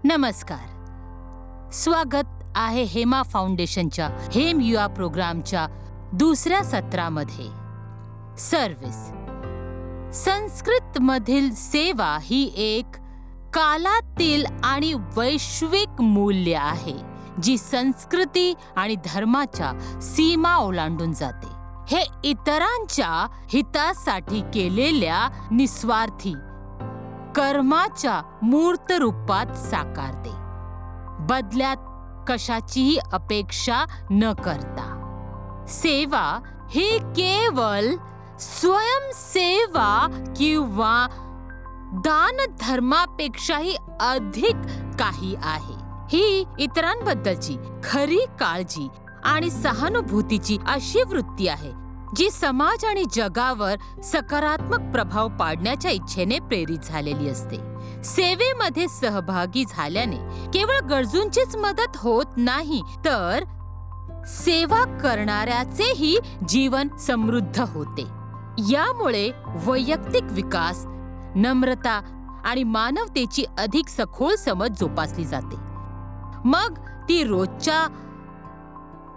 नमस्कार. स्वागत आहे हेमा फाउंडेशनच्या हेम युवा प्रोग्रामच्या दुसऱ्या सत्रामध्ये. सर्व्हिस. संस्कृत मधील सेवा ही एक कालातील आणि वैश्विक मूल्य आहे जी संस्कृती आणि धर्माच्या सीमा ओलांडून जाते. हे इतरांच्या हितासाठी केलेल्या निस्वार्थी कर्माच्या मूर्त रूपात साकारते, बदल्यात कशाचीही अपेक्षा न करता. सेवा ही केवळ स्वयंसेवा किंवा दान धर्मापेक्षाही अधिक काही आहे. ही इतरांबद्दलची खरी काळजी आणि सहानुभूतीची अशी वृत्ती आहे जी समाज आणि जगावर सकारात्मक प्रभाव पाडण्याच्या इच्छेने प्रेरित झालेली असते. सेवेमध्ये सहभागी झाल्याने केवळ गरजूंचीच मदत होत नाही, तर सेवा करणाऱ्याचेही जीवन समृद्ध होते. यामुळे वैयक्तिक विकास, नम्रता आणि मानवतेची अधिक सखोल समज जोपासली जाते. मग ती रोजच्या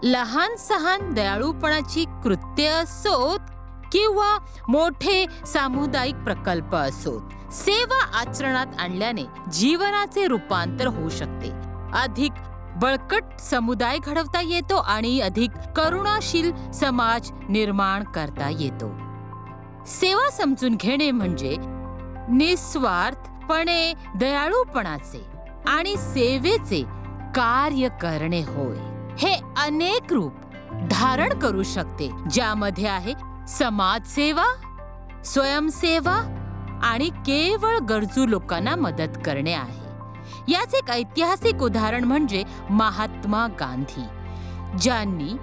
लहान सहान दयाळूपणाची कृत्य असोत किंवा मोठे सामुदायिक प्रकल्प असोत, सेवा आचरणात आणल्याने जीवनाचे रूपांतर होऊ शकते. अधिक बळकट समुदाय घडवता येतो आणि अधिक करुणाशील समाज निर्माण करता येतो. सेवा समजून घेणे म्हणजे निस्वार्थपणे दयाळूपणाचे आणि सेवेचे कार्य करणे होय. हे अनेक रूप धारण करू शकते, ज्यामध्ये आहे समाजसेवा, स्वयंसेवा आणि केवळ गरजू लोकांना मदत करणे आहे. याचे एक ऐतिहासिक उदाहरण म्हणजे महात्मा गांधी, ज्यांनी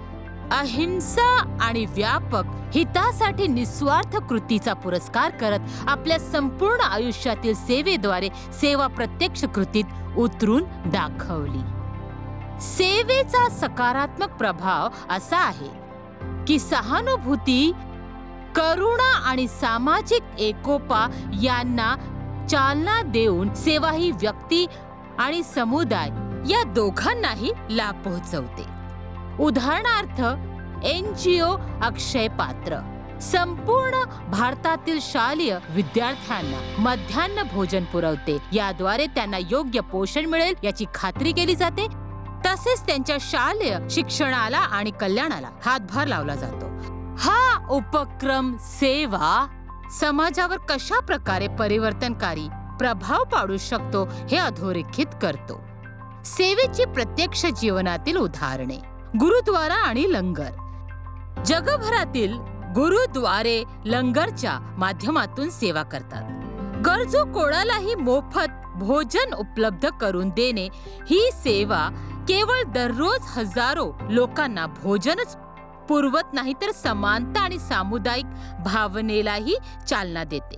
अहिंसा आणि व्यापक हितासाठी निस्वार्थ कृतीचा पुरस्कार करत आपल्या संपूर्ण आयुष्यातील सेवेद्वारे सेवा प्रत्यक्ष कृतीत उतरून दाखवली. सेवेचा सकारात्मक प्रभाव असा आहे की सहानुभूती, करुणा आणि सामाजिक एकोपा यांना चालना देऊन सेवा ही व्यक्ती आणि समुदाय या दोघांनाही लाभ पोहोचवते. उदाहरणार्थ, NGO अक्षय पात्र संपूर्ण भारतातील शालेय विद्यार्थ्यांना मध्यान्ह भोजन पुरवते. याद्वारे त्यांना योग्य पोषण मिळेल याची खात्री केली जाते. तसेच त्यांच्या शालेय शिक्षणाला आणि कल्याणाला हातभार लावला जातो. हा उपक्रम सेवा समाजावर कशा प्रकारे परिवर्तनकारी प्रभाव पाडू शकतो हे अधोरेखित करतो. सेवेची प्रत्यक्ष जीवनातील उदाहरणे. गुरुद्वारा आणि लंगर. जगभरातील गुरुद्वारे लंगरच्या माध्यमातून सेवा करतात. गरजू कोणालाही मोफत भोजन उपलब्ध करून देणे ही सेवा केवळ दररोज हजारो लोकांना भोजनच पुरवत नाही, तर समानता आणि सामुदायिक भावनेलाही चालना देते.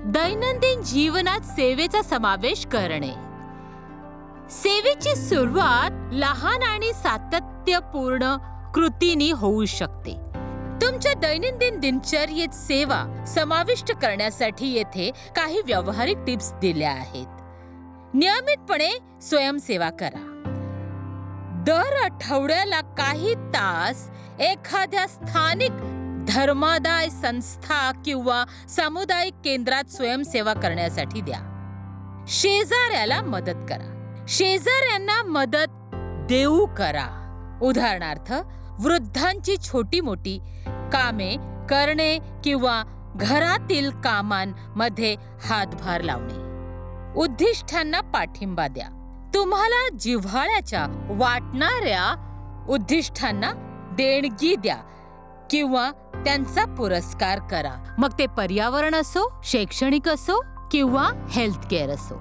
दैनंदिन जीवनात सेवेचा समावेश करणे. सेवेची सुरुवात लहान आणि सातत्यपूर्ण कृतींनी होऊ शकते. तुमच्या दैनंदिन दिनचर्येत सेवा समाविष्ट करण्यासाठी येथे काही व्यावहारिक टिप्स दिल्या आहेत. नियमितपणे स्वयंसेवा करा. दर आठवड्याला काही तास एखाद्या स्थानिक धर्मादाय संस्था किंवा सामुदायिक केंद्रात स्वयंसेवा करण्यासाठी द्या. शेजाऱ्याला मदत करा. शेजाऱ्यांना मदत देऊ करा. उदाहरणार्थ, वृद्धांची छोटी मोठी कामे करणे किंवा घरातील कामांमध्ये हातभार लावणे. उद्दिष्टांना पाठिंबा द्या. तुम्हाला जिव्हाळ्याच्या वाटणाऱ्या उद्दिष्टांना देणगी द्या किंवा त्यांचा पुरस्कार करा. मग ते पर्यावरण असो, शैक्षणिक असो किंवा हेल्थ केअर असो.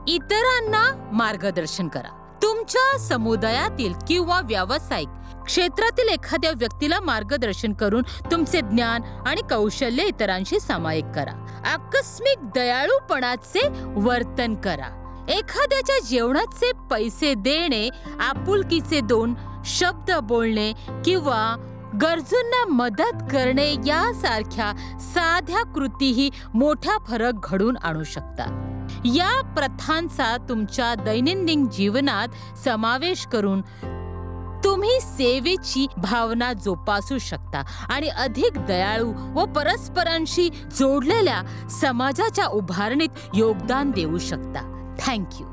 इतरांना मार्गदर्शन करा. तुमच्या समुदायातील किंवा व्यावसायिक क्षेत्रातील एखाद्या व्यक्तीला मार्गदर्शन करून तुमचे ज्ञान आणि कौशल्य इतरांशी सामायिक करा. आकस्मिक दयाळूपणाचे वर्तन करा. एखाद्याच्या जेवणाचे पैसे देणे, आपुलकीचे 2 शब्द बोलणे किंवा गरजूंना मदत करणे यासारख्या साध्या कृतीही मोठा फरक घडवून आणू शकतात. या प्रथांचा तुमच्या दैनंदिन जीवनात समावेश करून तुम्ही सेवेची भावना जोपासू शकता आणि अधिक दयाळू व परस्परांशी जोडलेल्या समाजाच्या उभारणीत योगदान देऊ शकता. Thank you.